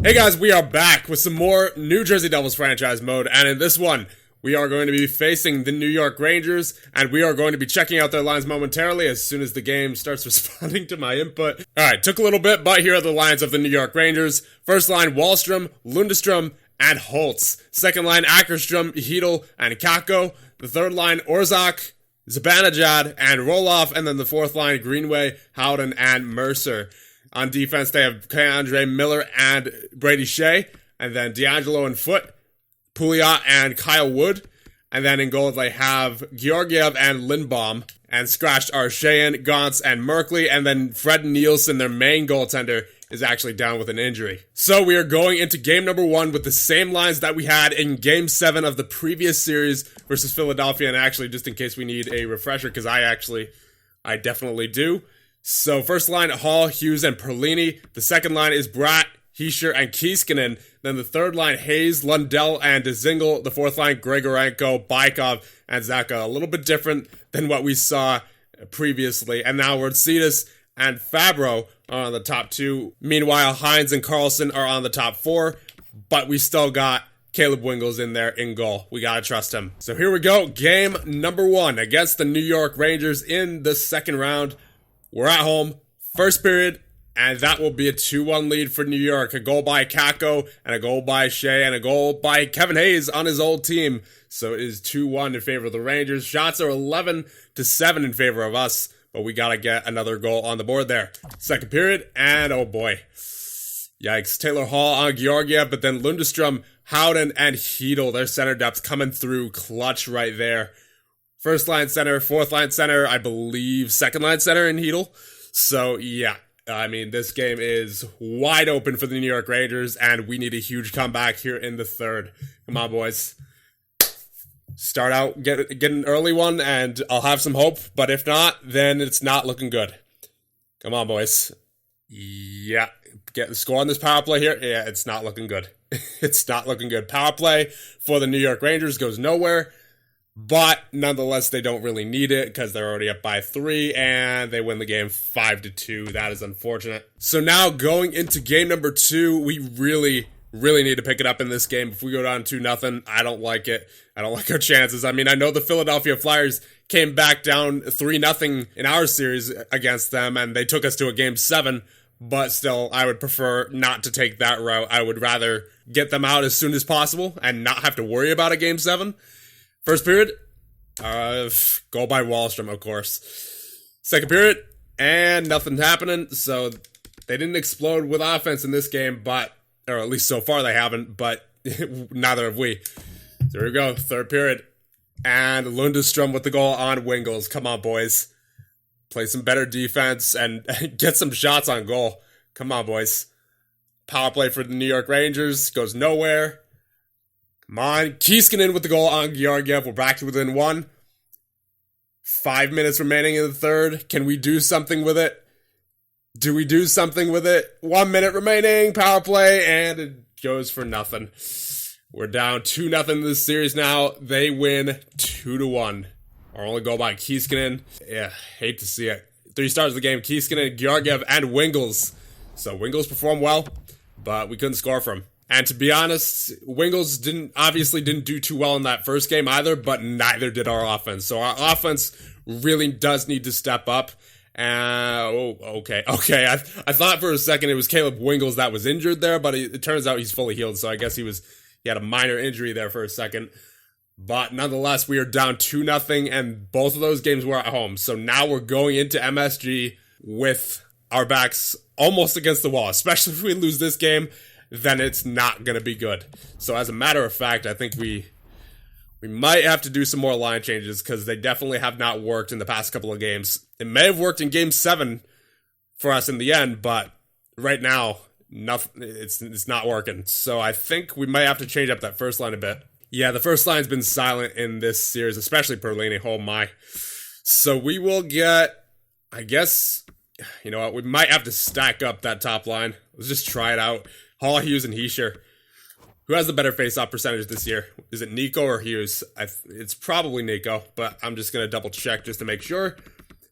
Hey guys, we are back with some more New Jersey Devils franchise mode, and in this one, we are going to be facing the New York Rangers, and we are going to be checking out their lines momentarily as soon as the game starts responding to my input. Alright, took a little bit, but here are the lines of the New York Rangers. First line, Wahlstrom, Lundestrom, and Holtz. Second line, Ackerstrom, Hedel, and Kakko. The third line, Orzak, Zibanejad, and Roloff, and then the fourth line, Greenway, Howden, and Mercer. On defense, they have K'Andre Miller and Brady Shea, and then D'Angelo and Foote, Pouliot and Kyle Wood, and then in goal they have Georgiev and Lindbaum, and scratched are Sheehan, Gauntz, and Merkley, and then Fred Nielsen, their main goaltender, is actually down with an injury. So we are going into game number 1 with the same lines that we had in game 7 of the previous series versus Philadelphia, and actually, just in case we need a refresher, because I definitely do. So first line, Hall, Hughes, and Perlini. The second line is Bratt, Hischier, and Kieskinen. Then the third line, Hayes, Lundell, and Dzingel. The fourth line, Grigorenko, Bykov, and Zaka. A little bit different than what we saw previously. And now Cetus and Fabro are on the top 2. Meanwhile, Hines and Carlson are on the top 4. But we still got Caleb Wingels in there in goal. We gotta trust him. So here we go. Game number 1 against the New York Rangers in the second round. We're at home, first period, and that will be a 2-1 lead for New York. A goal by Kakko, and a goal by Shea, and a goal by Kevin Hayes on his old team. So it is 2-1 in favor of the Rangers. Shots are 11-7 in favor of us, but we gotta get another goal on the board there. Second period, and oh boy. Yikes. Taylor Hall on Georgiev, but then Lundestrom, Howden, and Hedel, their center depth coming through clutch right there. First line center, fourth line center, I believe second line center in Hedel. So yeah, I mean, this game is wide open for the New York Rangers, and we need a huge comeback here in the third. Come on, boys. Start out, get an early one, and I'll have some hope, but if not, then it's not looking good. Come on, boys. Yeah, get the score on this power play here. Yeah, it's not looking good. It's not looking good. Power play for the New York Rangers goes nowhere. But nonetheless, they don't really need it because they're already up by 3 and they win the game 5-2. That is unfortunate. So now going into game number 2, we really need to pick it up in this game. If we go down 2-0, I don't like it. I don't like our chances. I mean, I know the Philadelphia Flyers came back down 3-0 in our series against them and they took us to a game 7. But still, I would prefer not to take that route. I would rather get them out as soon as possible and not have to worry about a game 7. First period, goal by Wahlstrom, of course. Second period, and nothing's happening, so they didn't explode with offense in this game, or at least so far they haven't, but neither have we. So here we go, third period, and Lundestrom with the goal on Wingels. Come on, boys. Play some better defense and get some shots on goal. Come on, boys. Power play for the New York Rangers goes nowhere. Come on, Kieskinen with the goal on Georgiev. We're back to within 1. 5 minutes remaining in the third. Can we do something with it? Do we do something with it? 1 minute remaining, power play, and it goes for nothing. We're down 2-0 in this series now. They win 2-1. Our only goal by Kieskinen. Yeah, hate to see it. 3 stars of the game, Kieskinen, Georgiev, and Wingels. So Wingels performed well, but we couldn't score from him. And to be honest, Wingels obviously didn't do too well in that first game either, but neither did our offense. So our offense really does need to step up. Okay. I thought for a second it was Caleb Wingels that was injured there, but it turns out he's fully healed. So I guess he had a minor injury there for a second. But nonetheless, we are down 2-0, and both of those games were at home. So now we're going into MSG with our backs almost against the wall, especially if we lose this game. Then it's not going to be good. So as a matter of fact, I think we might have to do some more line changes because they definitely have not worked in the past couple of games. It may have worked in game 7 for us in the end, but right now, it's not working. So I think we might have to change up that first line a bit. Yeah, the first line's been silent in this series, especially Perlini. Oh my. So we will get, I guess, you know what, we might have to stack up that top line. Let's just try it out. Hall, Hughes, and Hischier. Who has the better face-off percentage this year? Is it Nico or Hughes? It's probably Nico, but I'm just going to double check just to make sure.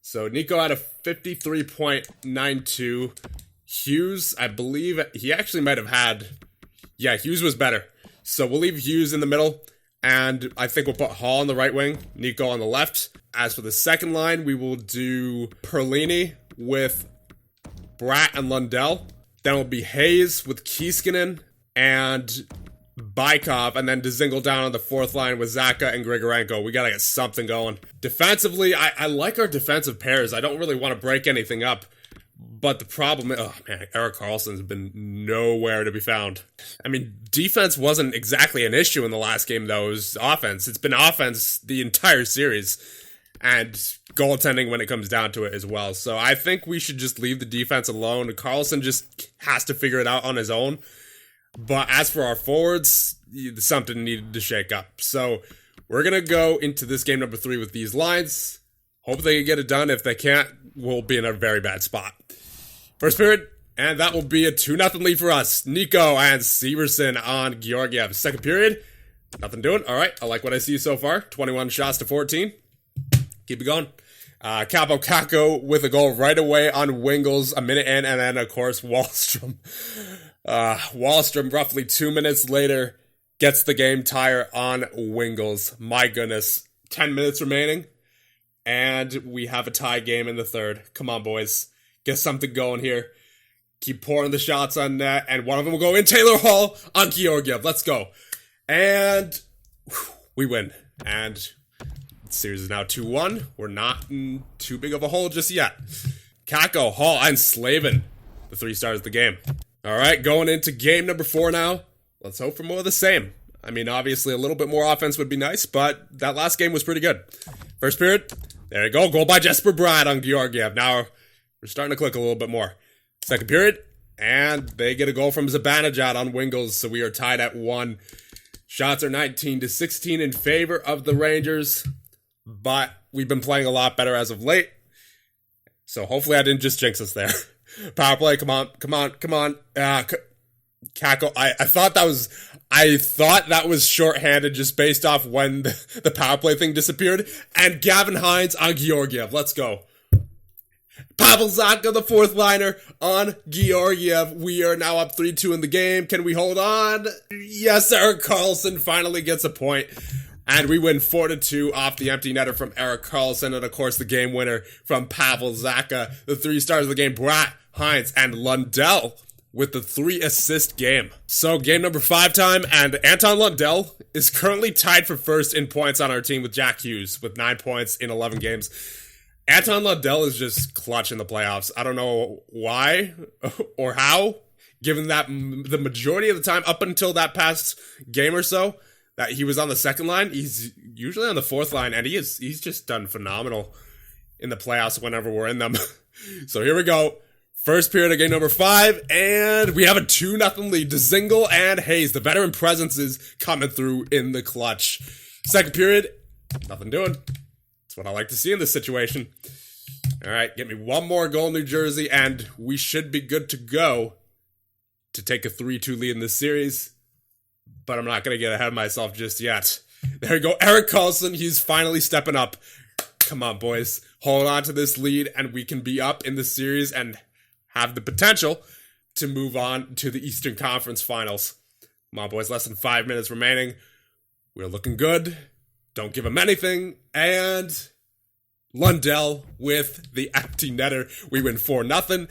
So Nico had a 53.92. Hughes, I believe he actually might have had... Yeah, Hughes was better. So we'll leave Hughes in the middle, and I think we'll put Hall on the right wing, Nico on the left. As for the second line, we will do Perlini with Bratt and Lundell. Then it'll be Hayes with Kieskinen and Bykov, and then Dzingel down on the fourth line with Zaka and Grigorenko. We gotta get something going. Defensively, I like our defensive pairs. I don't really want to break anything up. But the problem is, oh man, Erik Karlsson's been nowhere to be found. I mean, defense wasn't exactly an issue in the last game, though. It was offense. It's been offense the entire series. And goaltending when it comes down to it as well. So I think we should just leave the defense alone. Karlsson just has to figure it out on his own. But as for our forwards, something needed to shake up. So we're going to go into this game number 3 with these lines. Hope they can get it done. If they can't, we'll be in a very bad spot. First period, and that will be a 2-0 lead for us. Nico and Severson on Georgiev. Second period, nothing doing. All right, I like what I see so far. 21 shots to 14. Keep it going. Capo Kakko with a goal right away on Wingels, a minute in, and then, of course, Wahlstrom. Wahlstrom, roughly 2 minutes later, gets the game tire on Wingels. My goodness. 10 minutes remaining, and we have a tie game in the third. Come on, boys. Get something going here. Keep pouring the shots on net, and one of them will go in. Taylor Hall on Georgiev. Let's go. And we win. And the series is now 2-1. We're not in too big of a hole just yet. Kakko, Hall, and Slavin, the 3 stars of the game. All right, going into game number 4 now. Let's hope for more of the same. I mean, obviously, a little bit more offense would be nice, but that last game was pretty good. First period, there you go. Goal by Jesper Bratt on Georgiev. Now, we're starting to click a little bit more. Second period, and they get a goal from Zibanejad on Wingels, so we are tied at 1. Shots are 19-16 in favor of the Rangers, but we've been playing a lot better as of late, so hopefully I didn't just jinx us there. Power play, come on. Kakko, I thought that was shorthanded just based off when the power play thing disappeared, and Gavin Hines on Georgiev. Let's go. Pavel Zacha, the fourth liner on Georgiev. We are now up 3-2 in the game. Can we hold on? Yes, Erik Karlsson finally gets a point. And we win 4-2 off the empty netter from Erik Karlsson. And of course, the game winner from Pavel Zacha. The 3 stars of the game, Bratt, Hines, and Lundell with the 3-assist game. So game number 5 time. And Anton Lundell is currently tied for first in points on our team with Jack Hughes with 9 points in 11 games. Anton Lundell is just clutch in the playoffs. I don't know why or how, given that the majority of the time, up until that past game or so, that he was on the second line, he's usually on the fourth line, and he's just done phenomenal in the playoffs whenever we're in them. So here we go. First period of game number 5, and we have a 2-0 lead. Dzingel and Hayes, the veteran presences coming through in the clutch. Second period, nothing doing. That's what I like to see in this situation. All right, get me one more goal, New Jersey, and we should be good to go to take a 3-2 lead in this series. But I'm not going to get ahead of myself just yet. There you go, Erik Karlsson. He's finally stepping up. Come on, boys. Hold on to this lead, and we can be up in the series and have the potential to move on to the Eastern Conference Finals. Come on, boys. Less than 5 minutes remaining. We're looking good. Don't give him anything. And Lundell with the empty netter. We win 4-0.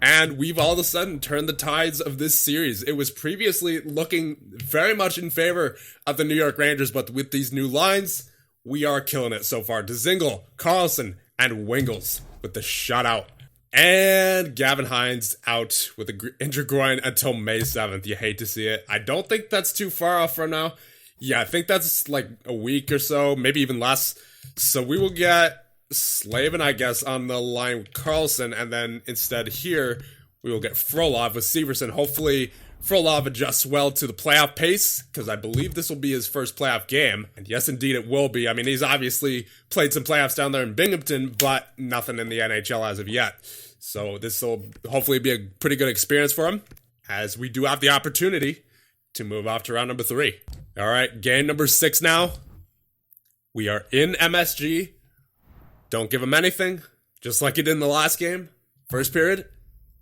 And we've all of a sudden turned the tides of this series. It was previously looking very much in favor of the New York Rangers, but with these new lines, we are killing it so far. Dzingel, Karlsson, and Wingels with the shutout. And Gavin Hines out with an injured groin until May 7th. You hate to see it. I don't think that's too far off from now. Yeah, I think that's like a week or so, maybe even less. So we will get Slavin, I guess, on the line with Karlsson, and then instead here, we will get Frolov with Severson. Hopefully, Frolov adjusts well to the playoff pace, because I believe this will be his first playoff game. And yes, indeed, it will be. I mean, he's obviously played some playoffs down there in Binghamton, but nothing in the NHL as of yet. So this will hopefully be a pretty good experience for him, as we do have the opportunity to move off to round number 3. All right, game number 6 now. We are in MSG. Don't give him anything, just like he did in the last game. First period,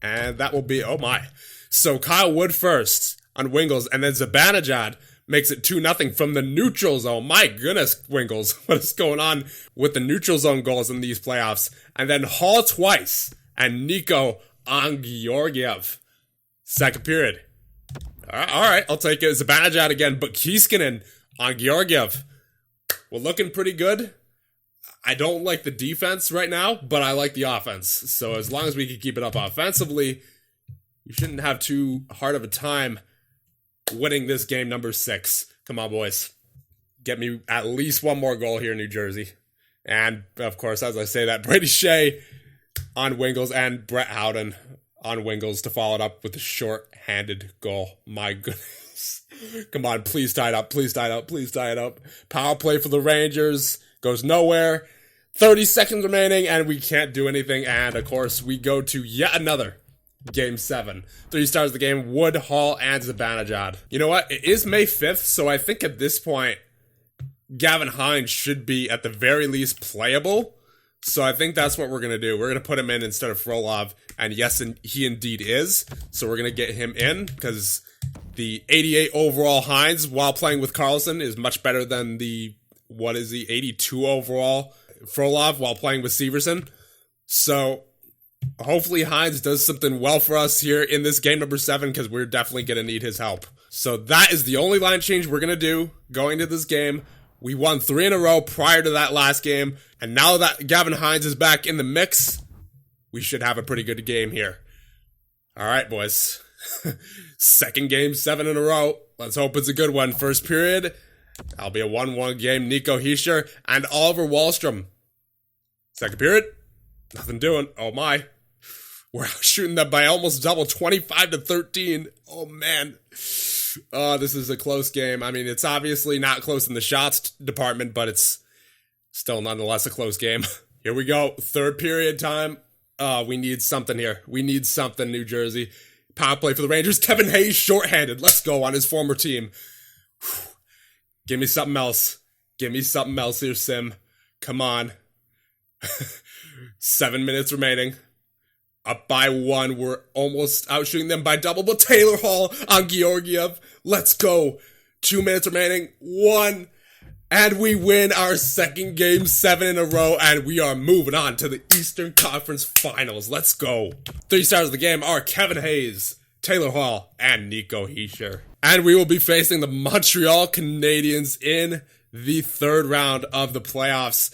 And that will be, oh my. So Kyle Wood first on Wingles, and then Zibanejad makes it 2-0 from the neutral zone. My goodness, Wingles, what is going on with the neutral zone goals in these playoffs? And then Hall twice, and Nico on Georgiev. Second period. All right, I'll take it. Zibanejad again, but Kiiskinen on Georgiev. We're looking pretty good. I don't like the defense right now, but I like the offense. So as long as we can keep it up offensively, you shouldn't have too hard of a time winning this game number 6. Come on, boys. Get me at least one more goal here in New Jersey. And, of course, as I say that, Brady Shea on Wingles and Brett Howden on Wingles to follow it up with a short-handed goal. My goodness. Come on, please tie it up, please tie it up, please tie it up. Power play for the Rangers goes nowhere. 30 seconds remaining, and we can't do anything. And, of course, we go to yet another Game 7. 3 stars of the game, Wood, Hall, and Zibanejad. You know what? It is May 5th, so I think at this point, Gavin Hines should be, at the very least, playable. So I think that's what we're going to do. We're going to put him in instead of Frolov. And yes, he indeed is. So we're going to get him in, because the 88 overall Hines, while playing with Carlson, is much better than the, 82 overall Frolov while playing with Severson. So hopefully Hines does something well for us here in this game number 7, because we're definitely going to need his help. So that is the only line change we're going to do going to this game. We won 3 in a row prior to that last game, and now that Gavin Hines is back in the mix, we should have a pretty good game here. All right, boys. Second game 7 in a row. Let's hope it's a good one. First period, that'll be a 1-1 game. Nico Hischier and Oliver Wahlstrom. Second period, nothing doing. Oh my. We're shooting them by almost double, 25-13. Oh man. Oh, this is a close game. I mean, it's obviously not close in the shots department, but it's still nonetheless a close game. Here we go. Third period time. We need something here. We need something, New Jersey. Power play for the Rangers. Kevin Hayes shorthanded. Let's go on his former team. Whew. Give me something else. Give me something else here, Sim. Come on. 7 minutes remaining. Up by 1. We're almost outshooting them by double, but Taylor Hall on Georgiev. Let's go. 2 minutes remaining. 1. And we win our second game 7 in a row, and we are moving on to the Eastern Conference Finals. Let's go. 3 stars of the game are Kevin Hayes, Taylor Hall, and Nico Hischier. And we will be facing the Montreal Canadiens in the third round of the playoffs.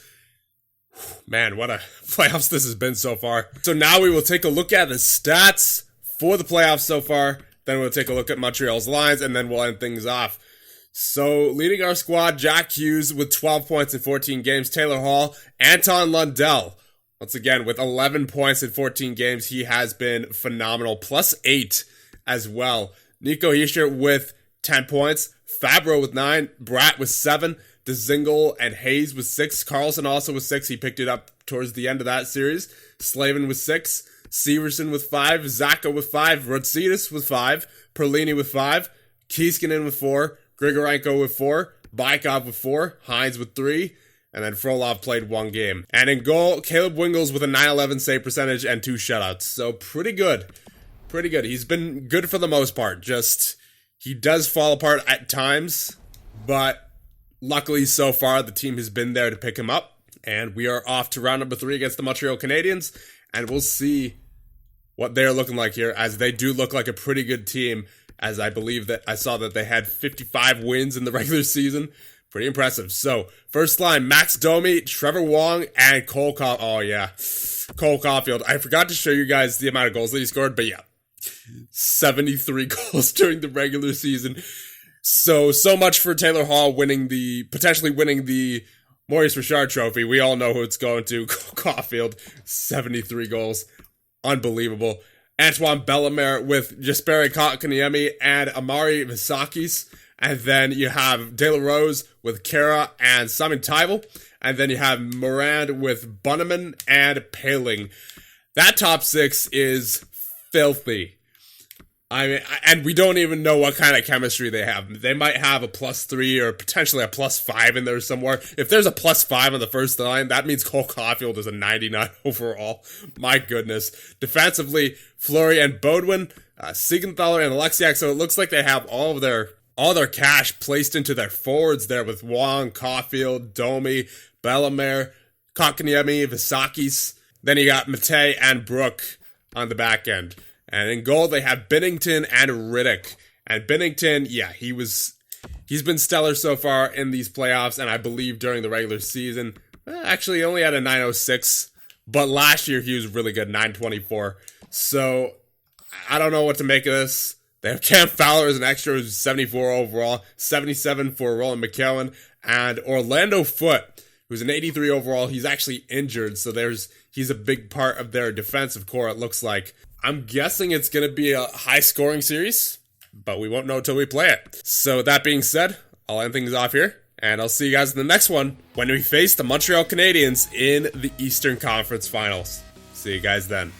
Man, what a playoffs this has been so far. So now we will take a look at the stats for the playoffs so far. Then we'll take a look at Montreal's lines, and then we'll end things off. So, leading our squad, Jack Hughes with 12 points in 14 games. Taylor Hall, Anton Lundell, once again, with 11 points in 14 games. He has been phenomenal. Plus 8 as well. Nico Hischier with 10 points. Fabro with 9. Bratt with 7. DeZingle and Hayes with 6. Carlson also with 6. He picked it up towards the end of that series. Slavin with 6. Severson with 5. Zaka with 5. Rotsidis with 5. Perlini with 5. Kiiskinen with 4. Grigorenko with 4, Bykov with 4, Hines with 3, and then Frolov played 1 game. And in goal, Caleb Wingles with a .911 save percentage and 2 shutouts. So pretty good. Pretty good. He's been good for the most part. Just, he does fall apart at times, but luckily so far the team has been there to pick him up. And we are off to round number 3 against the Montreal Canadiens, and we'll see what they're looking like here, as they do look like a pretty good team. As I believe that I saw that they had 55 wins in the regular season. Pretty impressive. So, first line, Max Domi, Trevor Wong, and Cole Caulfield. Oh, yeah. Cole Caulfield. I forgot to show you guys the amount of goals that he scored, but yeah. 73 goals during the regular season. So much for Taylor Hall potentially winning the Maurice Richard Trophy. We all know who it's going to. Cole Caulfield, 73 goals. Unbelievable. Antoine Bellemare with Jesperi Kotkaniemi and Amari Visakis. And then you have De La Rose with Kara and Simon Tyvel. And then you have Morand with Bunneman and Paling. That top 6 is filthy. I mean, and we don't even know what kind of chemistry they have. They might have a +3 or potentially a +5 in there somewhere. If there's a +5 on the first line, that means Cole Caulfield is a 99 overall. My goodness. Defensively, Fleury and Bodwin, Siegenthaler and Alexiak. So it looks like they have all their cash placed into their forwards there with Wong, Caulfield, Domi, Bellemare, Kotkaniemi, Visakis. Then you got Matei and Brook on the back end. And in goal, they have Binnington and Riddick. And Binnington, yeah, he's been stellar so far in these playoffs, and I believe during the regular season. Actually, he only had a 906, but last year he was really good, 924. So, I don't know what to make of this. They have Cam Fowler as an extra, who's 74 overall, 77 for Roland McKellen, and Orlando Foote, who's an 83 overall. He's actually injured, so he's a big part of their defensive core, it looks like. I'm guessing it's going to be a high-scoring series, but we won't know until we play it. So with that being said, I'll end things off here, and I'll see you guys in the next one when we face the Montreal Canadiens in the Eastern Conference Finals. See you guys then.